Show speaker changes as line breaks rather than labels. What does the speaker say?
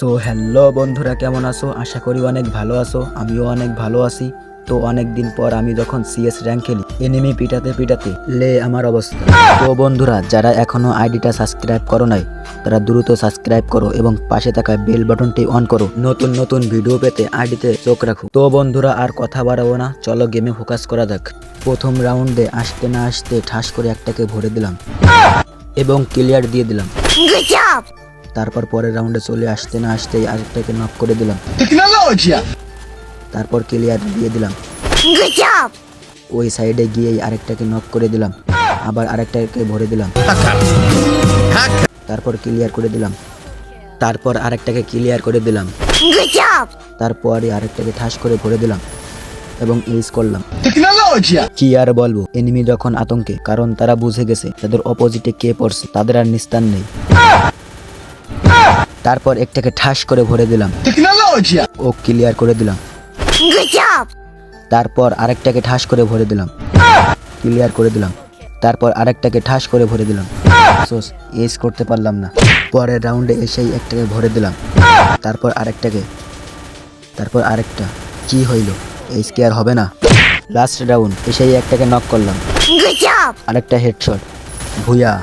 So hello বন্ধুরা, কেমন আছো? আশা করি অনেক ভালো আছো। আমিও অনেক ভালো আছি। তো অনেক দিন পর আমি যখন সিএস র্যাঙ্ক খেলি, এনিমি পিটাতে পিটাতে আমার অবস্থা। তো বন্ধুরা, যারা এখনো আইডিটা সাবস্ক্রাইব করো নাই, তারা দ্রুত সাবস্ক্রাইব করো এবং পাশে থাকা বেল বাটনটি অন করো। নতুন নতুন ভিডিও পেতে আইডিতে চোখ রাখো। তো বন্ধুরা, আর কথা বাড়াবো না, চলো গেমে ফোকাস করা যাক। প্রথম রাউন্ডে আসতে না আসতে ঠাস করে একটাকে ভরে দিলাম এবং ক্লিয়ার দিয়ে দিলাম। তারপর পরের রাউন্ডে চলে আসতে না আসতেই আরেকটাকে নক করে দিলাম। তারপর ক্লিয়ার দিয়ে দিলাম। ওই সাইডে গিয়েই আরেকটাকে নক করে দিলাম, আবার আরেকটাকে ভরে দিলাম, তারপর ক্লিয়ার করে দিলাম, তারপর আরেকটাকে ক্লিয়ার করে দিলাম, তারপরে আরেকটাকে ঠাস করে ভরে দিলাম এবং ইউজ করলাম। কি আর বলবো, এনিমি যখন আতঙ্কে, কারণ তারা বুঝে গেছে তাদের অপোজিটে কে পড়ছে, তাদের আর নিস্তার নেই। তারপর একটাকে ঠাস করে ভরে দিলাম ও ক্লিয়ার করে দিলাম। তারপর আরেকটাকে ঠাস করে ভরে দিলাম, ক্লিয়ার করে দিলাম। তারপর আরেকটাকে ঠাস করে ভরে দিলাম। সোস এস করতে পারলাম না। পরের রাউন্ডে এসেই একটাকে ভরে দিলাম, তারপর আরেকটাকে, তারপর আরেকটা। কি হইল? এস কি আর হবে না? লাস্ট রাউন্ড এসেই একটাকে নক করলাম, আরেকটা হেডশট। ভুয়া।